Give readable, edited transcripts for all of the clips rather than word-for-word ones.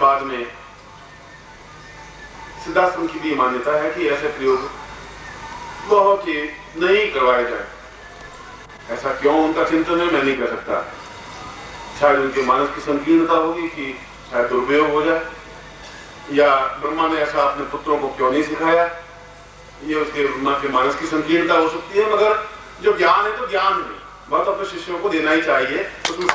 बाद में सिद्धाश्रम की भी मान्यता है कि ऐसे प्रयोग बहुत ही नहीं करवाए जाए। ऐसा क्यों उनका चिंतन है, मैं नहीं कर सकता। शायद उनके मानस की संकीर्णता होगी कि शायद दुरुपयोग हो जाए, या ब्रह्मा ने ऐसा अपने पुत्रों को क्यों नहीं सिखाया, ये उसके ब्रह्मा के मानस की संकीर्णता हो सकती है। मगर जो ज्ञान है तो ज्ञान है, वह तो अपने शिष्यों को देना ही चाहिए। उसमें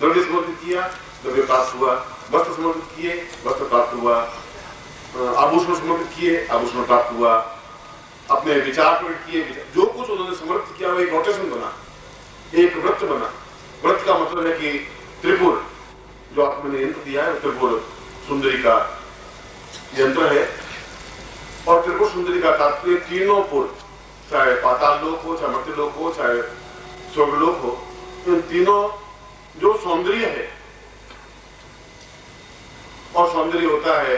द्रव्य समर्पित किया, द्रव्य प्राप्त हुआ, वस्त्र समर्पित किए, वस्त्र प्राप्त हुआ, आभूषण समर्पित किए, आभूषण प्राप्त हुआ, अपने विचार प्रकट किए, जो कुछ उन्होंने समर्पित किया वो एक रोटेशन बना, एक व्रत बना। व्रत का मतलब है कि त्रिपुर, जो आपको मैंने यंत्र दिया है, त्रिपुर सुंदरी का यंत्र है। और त्रिपुर सुंदरी का तात्पर्य तीनों पुर, चाहे पाताल लोक हो, चाहे मर्त्य लोक हो, चाहे स्वर्गलोक हो, इन तीनों जो सौंदर्य है, और सौंदर्य होता है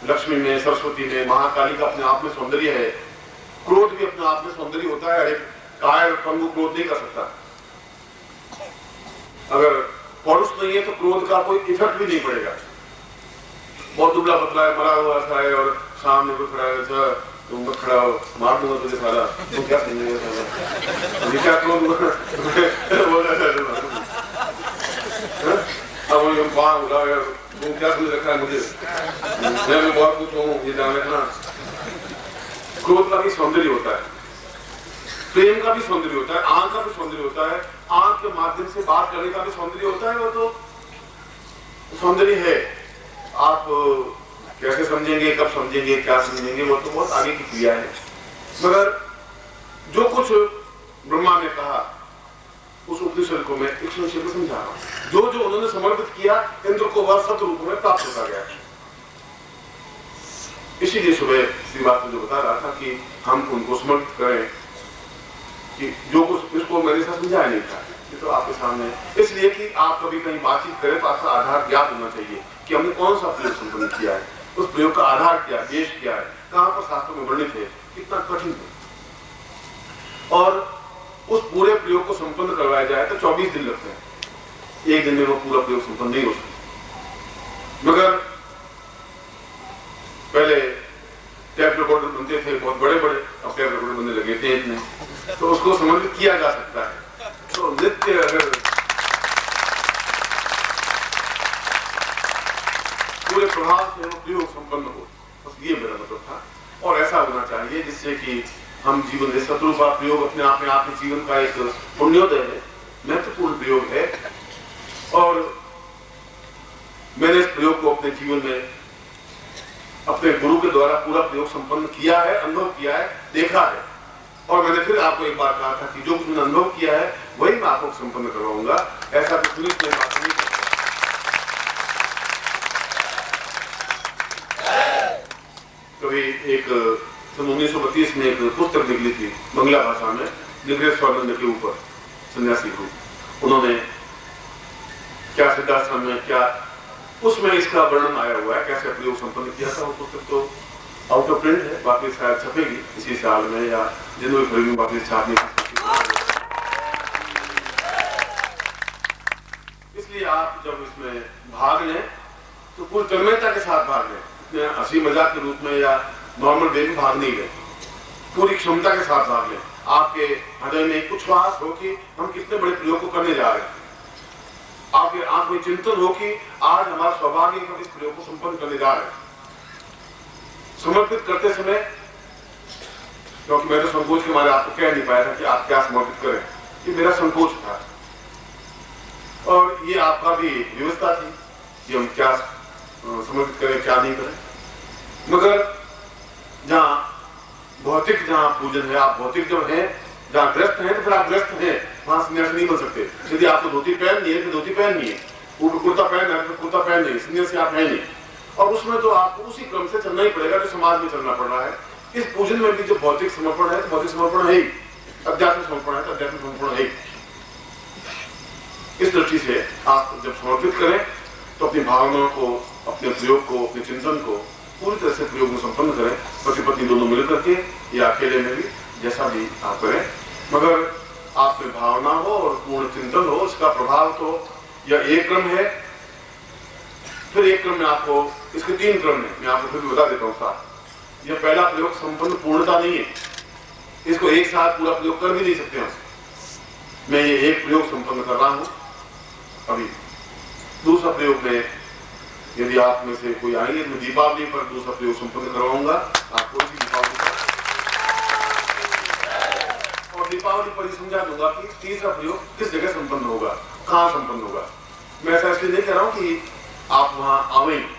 लक्ष्मी में, सरस्वती में, महाकाली का अपने आप में सौंदर्य है। क्रोध भी अपने आप में सौंदर्य होता है। एक कायर पंगु क्रोध नहीं कर सकता। अगर पौरुष नहीं है तो क्रोध का कोई इफेक्ट भी नहीं पड़ेगा। बहुत दुबला पतला है, मरा हुआ सा है, और सामने कोई खड़ा है, तुम मत खड़ा हो, मार दूंगा तुझे सारा, तुम क्या समझेगा, क्या क्रोध बोल रहा है। तुम क्या समझ रखा है मुझे, मैं बहुत कुछ हूँ, ये जान रखना। क्रोध का भी सौंदर्य होता है, प्रेम का भी सौंदर्य होता है, आंख का भी सौंदर्य होता है, आंख के माध्यम से बात करने का भी सौंदर्य होता है। वो तो सौंदर्य है। आप कैसे समझेंगे, कब समझेंगे, क्या समझेंगे, वो तो बहुत आगे की क्रिया है। मगर जो कुछ ब्रह्मा ने कहा उस उपनिषद को मैं एक संक्षेप में समझा रहा हूं। जो जो उन्होंने समर्पित किया, इंद्र को वह सत रूप में प्राप्त होता गया। इसीलिए सुबह श्रीवास्तव जो बता रहा था कि हम उनको समर्पित करें, कि जो कुछ इसको मेरे साथ समझाया नहीं था, ये तो आपके सामने। इसलिए कि आप कभी कहीं बातचीत करें तो आपका आधार ज्ञात होना चाहिए कि हमने कौन सा प्रयोग संपन्न किया है, उस प्रयोग का आधार क्या है, देश क्या है, कहां पर शास्त्रों में वर्णित है, कितना कठिन है। और उस पूरे प्रयोग को संपन्न करवाया जाए तो 24 दिन लगते हैं। एक दिन में वो पूरा प्रयोग संपन्न नहीं हो सकता। मगर पहले टैप रिकॉर्डर बनते थे बहुत बड़े बड़े, अब टैप रिकॉर्डर बनने लगे थे इतने, तो उसको समर्पित किया जा सकता है। तो नित्य अगर पूरे प्रभाव से वो प्रयोग संपन्न हो, बस ये मेरा मतलब था। और ऐसा होना चाहिए जिससे कि हम जीवन में शत्रुपा प्रयोग अपने आप में जीवन का एक पुण्योदय है, महत्वपूर्ण प्रयोग है। और मैंने इस प्रयोग को अपने जीवन में अपने गुरु के द्वारा पूरा प्रयोग संपन्न किया है, अनुभव किया है, देखा है। और मैंने फिर आपको एक बार कहा था कि जो कुछ मैंने अनुभव किया है वही मैं आपको संपन्न करवाऊंगा। ऐसा कुछ नहीं बात नहीं करता। कभी एक सन 1932 में एक पुस्तक निकली थी बंगला भाषा में, निग्रेश स्वानंद के ऊपर, सन्यासी ग्रुप। उन्होंने क्या सिद्धाश्रम में क्या, उसमें इसका वर्णन आया हुआ है कैसे प्रयोग संपन्न किया था। वो पुस्तक तो आउट ऑफ प्रिंट है, बाकी शायद छपेगी इसी साल में, या जनवरी फरवरी में बाकी छापने की। इसलिए आप जब इसमें भाग लें तो पूरी तन्मयता के साथ भाग लें, इतने हंसी मजाक के रूप में या नॉर्मल वे में भाग नहीं लें, पूरी क्षमता के साथ भाग लें। आपके हृदय में उच्छ्वास हो कि हम कितने बड़े प्रयोग को करने जा रहे हैं, आपके आंख में चिंतन हो कि आज हमारा सौभाग्य हम इस प्रयोग को संपन्न करने जा रहे हैं। समर्पित करते समय, क्योंकि मैं तो संकोच के मारे आपको कह नहीं पाया था कि आप क्या समर्पित करें, ये मेरा संकोच था। और ये आपका भी व्यवस्था थी कि हम क्या समर्पित करें, क्या नहीं करें। मगर जहाँ भौतिक जहाँ पूजन है, आप भौतिक जब हैं, जहाँ ग्रस्त हैं तो फिर आप ग्रस्त हैं, वहां सन्यासी नहीं बन सकते। यदि आपको धोती पहननी है तो धोती पहननी है, कुर्ता पहनना है तो कुर्ता पहननी है, सन्यासी आप हैं नहीं। और उसमें तो आपको उसी क्रम से चलना ही पड़ेगा जो समाज में चलना पड़ रहा है। इस पूजन में भी जो भौतिक समर्पण है, भौतिक समर्पण है ही, अध्यात्म समर्पण है तो अध्यात्म समर्पण है ही। इस दृष्टि से आप जब समर्पित करें तो अपनी भावनाओं को, अपने प्रयोग को, अपने चिंतन को पूरी तरह से प्रयोग में संपन्न करें, पति पत्नी दोनों मिल करके या अकेले में भी, जैसा भी आप करें। मगर आप में भावना हो और पूर्ण चिंतन हो, उसका प्रभाव तो यह एक क्रम है। फिर एक क्रम में आपको, इसके 3 क्रम में मैं आपको फिर भी बता देता हूं साथ। यह पहला प्रयोग संपन्न पूर्णता नहीं है, इसको एक साथ पूरा प्रयोग कर भी नहीं सकते हम। मैं ये एक प्रयोग संपन्न कर रहा हूं अभी। दूसरा प्रयोग में यदि आप में से कोई आएंगे तो दीपावली पर दूसरा प्रयोग संपन्न करवाऊंगा आपको भी दीपावली पर, और दीपावली पर ही समझा दूंगा कि तीसरा प्रयोग किस जगह संपन्न होगा, कहां संपन्न होगा। मैं ऐसा इसलिए नहीं कह रहा हूं कि आप वहां आवेंगे,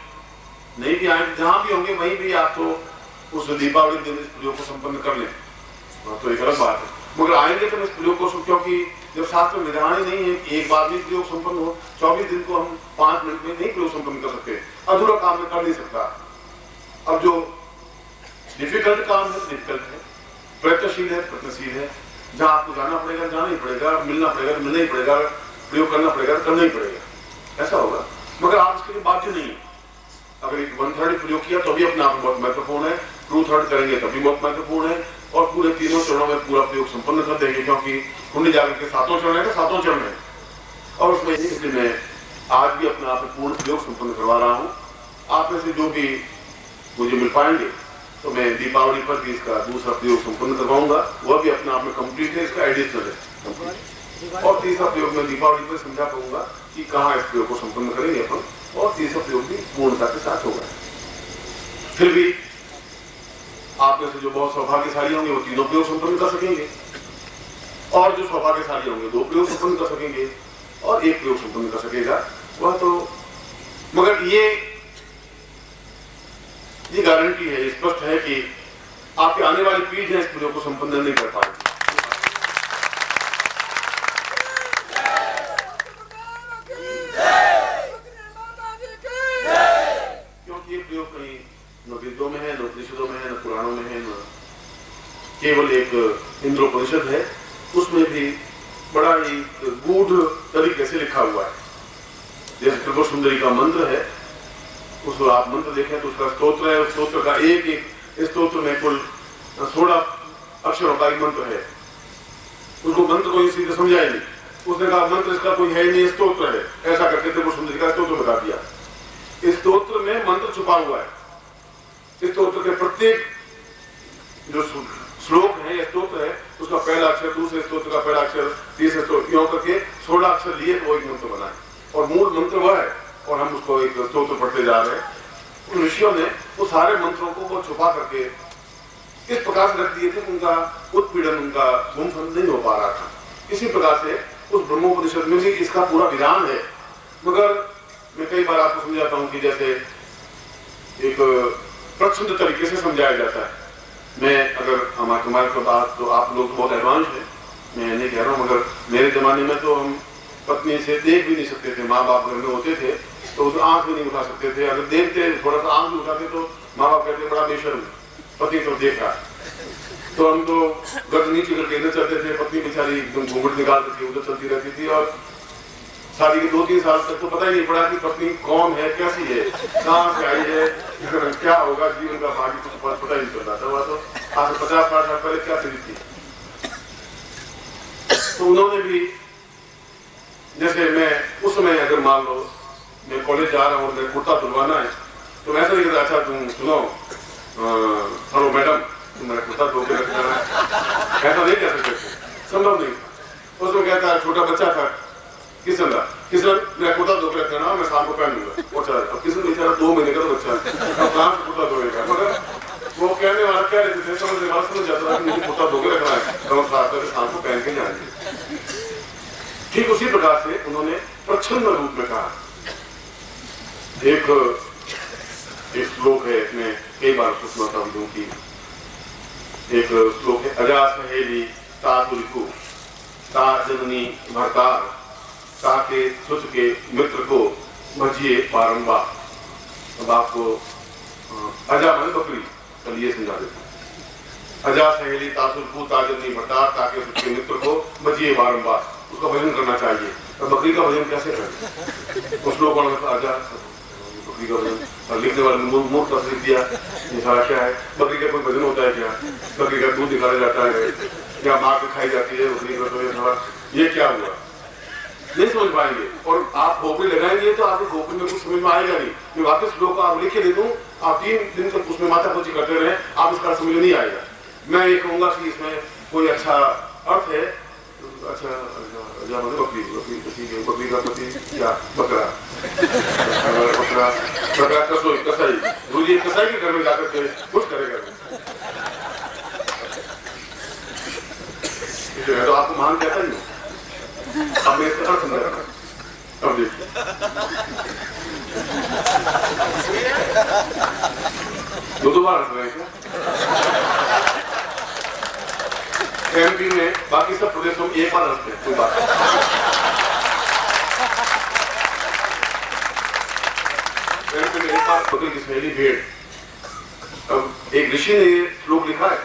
नहीं भी आएंगे, जहां भी होंगे वहीं भी आप तो उस दीपावली दिन इस प्रयोग को संपन्न कर लें, तो एक अलग बात है। मगर आएंगे तो इस प्रयोग को, क्योंकि जब शास्त्र में विधान ही नहीं है कि एक बार भी प्रयोग संपन्न हो, 24 दिन को हम 5 मिनट में नहीं प्रयोग संपन्न कर सकते, अधूरा काम में कर नहीं सकता। अब जो डिफिकल्ट काम है डिफिकल्ट है, प्रयत्नशील है प्रयत्नशील है, जहां आपको जाना पड़ेगा जाना ही पड़ेगा, मिलना पड़ेगा मिलना ही पड़ेगा, प्रयोग करना पड़ेगा करना ही पड़ेगा, ऐसा होगा। मगर आप इसके लिए बाध्य नहीं है। अगर एक 1/3 प्रयोग किया तो भी अपने आप में बहुत महत्वपूर्ण है, 2/3 करेंगे तभी बहुत महत्वपूर्ण है, और पूरे 3 चरणों में पूरा प्रयोग संपन्न कर देंगे, क्योंकि कुंडली जागरण के 7 चरण है, 7 चरण है, और उसमें इसलिए मैं आज भी अपने आप में पूर्ण प्रयोग संपन्न करवा रहा हूँ। आप में से जो भी मुझे मिल पाएंगे तो मैं दीपावली पर भी इसका दूसरा प्रयोग संपन्न करवाऊंगा, वह भी अपने आप में कंप्लीट है, इसका एडिशनल है। और तीसरा प्रयोग में दीपावली पर समझा पाऊंगा कि कहाँ इस प्रयोग को संपन्न करेंगे अपन, और तीसरा प्रयोग भी पूर्णता के साथ होगा। फिर भी आप में से जो बहुत सौभाग्यशाली होंगे वो 3 प्रयोग संपन्न कर सकेंगे, और जो सौभाग्यशाली होंगे 2 प्रयोग संपन्न कर सकेंगे, और 1 प्रयोग संपन्न कर सकेगा वह तो। मगर ये गारंटी है, स्पष्ट है कि आपकी आने वाली पीढ़ी इस प्रयोग को संपन्न नहीं कर पाएगी, क्योंकि ये प्रयोग कहीं न वेदों में है, न उपनिषदों में है, न पुराणों में है, न केवल एक इंद्रोपनिषद है, उसमें भी बड़ा ही गूढ़ तरीके से लिखा हुआ है। जैसे त्रिपुर सुंदरी का मंत्र है, उसको आप मंत्र देखें तो उसका स्तोत्र है, उस स्तोत्र का एक स्तोत्र में कुल 16 अक्षरों का एक मंत्र है। उसको मंत्र को इसी से समझाया नहीं, उसने कहा मंत्र इसका कोई है नहीं, स्तोत्र है, ऐसा करके त्रिपुर सुंदरी का स्तोत्र बता दिया। इस स्तोत्र में मंत्र छुपा हुआ है। इस स्तोत्र के प्रत्येक जो श्लोक है या स्तोत्र है, उसका पहला अक्षर, दूसरे स्तोत्र का पहला अक्षर, तीसरे स्तोत्र, यूं करके 16 अक्षर लिए तो वो एक मंत्र बना है, और मूल मंत्र वह है, और हम उसको एक स्तोत्र पढ़ते जा रहे हैं। उन ऋषियों ने वो सारे मंत्रों को वो छुपा करके इस प्रकार से रख दिए थे, उनका उत्पीड़न, उनका गुमफन नहीं हो पा रहा था। इसी प्रकार से उस ब्रह्मोपनिषद में भी इसका पूरा विधान है। मगर मैं कई बार आपको समझाता हूँ कि जैसे एक प्रच्छन्न तरीके से समझाया जाता है। मैं अगर हमारे पास तो आप लोग तो बहुत एडवांस है, मैं नहीं कह रहा हूँ, मगर मेरे जमाने में तो हम पत्नी से देख भी नहीं सकते थे, माँ बाप घर में होते थे तो उसे आंख भी नहीं उठा सकते थे। अगर देखते थोड़ा सा आंख भी उठाते तो माँ बाप कहते बड़ा बेशर्म, पति तो देखा, तो हम तो गर्द नीचे करके इधर चलते थे, पत्नी बेचारी एकदम घूंघट निकालती थी, उधर चलती रहती थी, और शादी के 2-3 साल तक तो पता ही नहीं पड़ा कि पत्नी कौन है, कैसी है, कहाँ से आई है, क्या होगा जीवन का भाग्य, कुछ पता ही नहीं चल रहा था। वह तो आज 50-60 साल पहले क्या स्थिति थी। तो उन्होंने भी, जैसे मैं उस समय अगर मान लो मैं कॉलेज जा रहा हूँ और मेरे कुर्ता धुलवाना है, तो मैं ऐसा नहीं कहता अच्छा तुम सुनो हेलो मैडम तुम मेरा कुर्ता धो के रखना है, ऐसा नहीं कह सकते, संभव नहीं। उसमें कहता है छोटा बच्चा था किशन मेरा कुर्ता धो के रखना, मैं शाम को पहनूंगा। वो चला, अब किशन बेचारा 2 महीने का तो बच्चा, अब कहाँ से कुर्ता धोएगा। मगर वो कहने वाला क्या रहते थे, समझने वाला समझ जाता था कि मुझे कुर्ता धो के रखना है, तो शाम को पहन के जाएंगे। ठीक उसी प्रकार से उन्होंने प्रच्छन्न रूप में कहा। एक श्लोक है, मैं कई बार सुनाता हूं कि एक श्लोक है, अजा सहेली ता तुलकु ता जननी भरतार ता के सुत के मित्र को भजिए बारंबार। अब आपको अजा माने बकरी, चलिए समझा देते हैं। अजा सहेली ता तुलकु ता जननी भरतार ता के सुत के मित्र को भजिए बारंबार, उसका भजन करना चाहिए। तो बकरी का भजन कैसे करें? उस लोगों ने आजा बकरी का भजन, और लिखने वाले मूर्ख तस्वीर दिया, ये सारा क्या है, बकरी का कोई भजन होता है क्या, बकरी का दूध निकाला जाता है, या मार के खाई जाती है बकरी को, तो ये क्या हुआ नहीं समझ पाएंगे। और आप खोपड़ी लगाएंगे तो आपको खोपड़ी में कुछ समझ में आएगा नहीं। मैं वापस लोगों को आप लिख के दे दूं, आप 3 दिन तक उसमें माथापच्ची करते रहे, आप इसका समझ नहीं आएगा। मैं ये कहूंगा कि इसमें कोई अच्छा अर्थ है। अच्छा बकरी बकरी का पति क्या बकरा बकरा बकरा कसाई रोजी कसाई के घर में जाकर के कुछ करेगा तो आपको मान कहता ही हो। अब मैं इसका अर्थ समझा रहा हूं। अब देखिए दो बार हंस रहे हैं क्या? एमपी में बाकी सब प्रदेशों में एक बार हंसते हैं, कोई बात नहीं। एमपी में एक बार बकरी की सहेली भेड़। अब एक ऋषि ने ये श्लोक लिखा है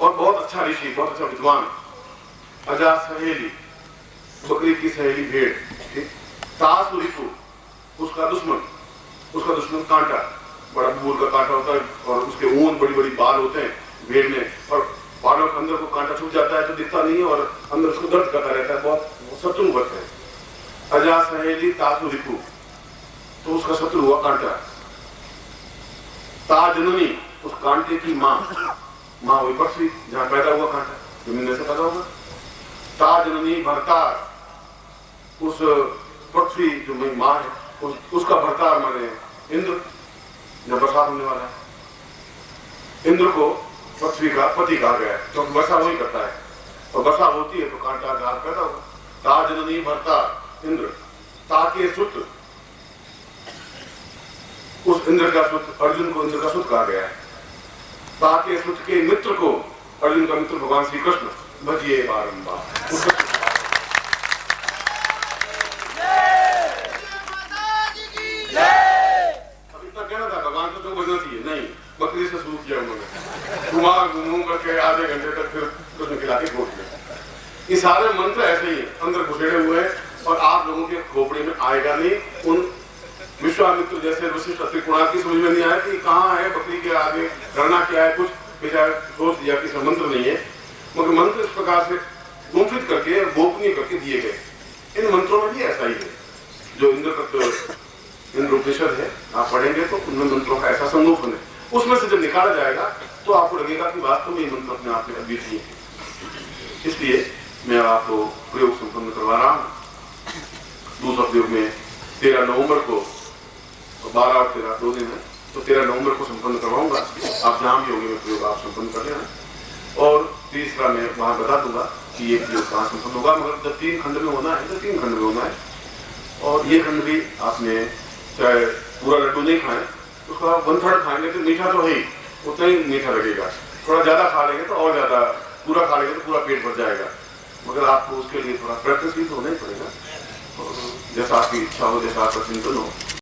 और बहुत अच्छा ऋषि, बहुत अच्छा विद्वान। अजा सहेली बकरी की सहेली भेड़, तासु रिपु उसका दुश्मन कांटा, बड़ा बूल का कांटा होता है और उसके ऊन बड़ी बड़ी बाल होते हैं भेड़ में, और बालों के अंदर को कांटा छूट जाता है तो दिखता नहीं है और अंदर उसको दर्द करता रहता है, बहुत शत्रु होता है। अजा सहेली तासु रिपु, तो उसका शत्रु हुआ कांटा। ता जननी उस कांटे की माँ वही पक्षी जहां पैदा हुआ कांटा, जमीन से पैदा होगा। ता जननी भरतार, उस पृथ्वी जो मेरी माँ है उसका भरतार माने इंद्र, जब बरसात होने वाला है। इंद्र को पृथ्वी का पति कहा गया है क्योंकि वर्षा वही करता है, और वर्षा होती है तो कांटा घास पैदा होगा। ता जननी भरतार इंद्र, ताके सुत, उस इंद्र का सुत अर्जुन को इंद्र का सुत कहा गया है। ताके सुत के मित्र को अर्जुन का मित्र भगवान श्री कृष्ण भजिए बारंबार। नहीं, बकरी से शुरू किया उन्होंने, घुमा करके आधे घंटे तक फिर कृष्ण खिला के छोड़ दिया। ये सारे मंत्र ऐसे ही अंदर घुसेड़े हुए हैं और आप लोगों के खोपड़ी में आएगा नहीं। उन विश्वामित्र जैसे ऋषि त्रिकोणार्थ की समझ में नहीं आया कि कहाँ है बकरी के आगे करना क्या है, कुछ बेचारा सोच दिया कि इसमें मंत्र नहीं है, मगर मंत्र इस प्रकार से गुंफित करके गोपनीय करके दिए गए। इन मंत्रों में भी ऐसा ही है। जो इंद्र उपनिषद है आप पढ़ेंगे तो उनमें मंत्रों का ऐसा संगोपन है, उसमें से जब निकाला जाएगा तो आपको लगेगा कि वास्तव में ये मंत्र अपने आप में अद्वितीय है। इसलिए मैं आपको प्रयोग संपन्न करवा रहा हूँ। दूसरा प्रयोग में 13 नवंबर को 12 और 13 2 दिन है, तो 13 नवंबर को संपन्न करवाऊंगा। आप जहाँ भी होंगे मैं प्रयोग आप संपन्न कर लेना। और तीसरा मैं वहां बता दूंगा कि ये प्रयोग कहाँ संपन्न होगा, मगर जब 3 खंड में होना है तो 3 खंड में होना है। और ये खंड भी आपने चाहे पूरा लड्डू नहीं खाएं, उसका 1/3 खाएंगे तो मीठा तो है ही, उतना ही मीठा लगेगा। थोड़ा ज्यादा खा लेंगे तो और ज्यादा, पूरा खा लेंगे तो पूरा पेट भर जाएगा, मगर आपको उसके लिए थोड़ा प्रैक्टिस भी तो होना ही पड़ेगा। जैसा आपकी इच्छा हो, जैसा आपका चिंतन हो।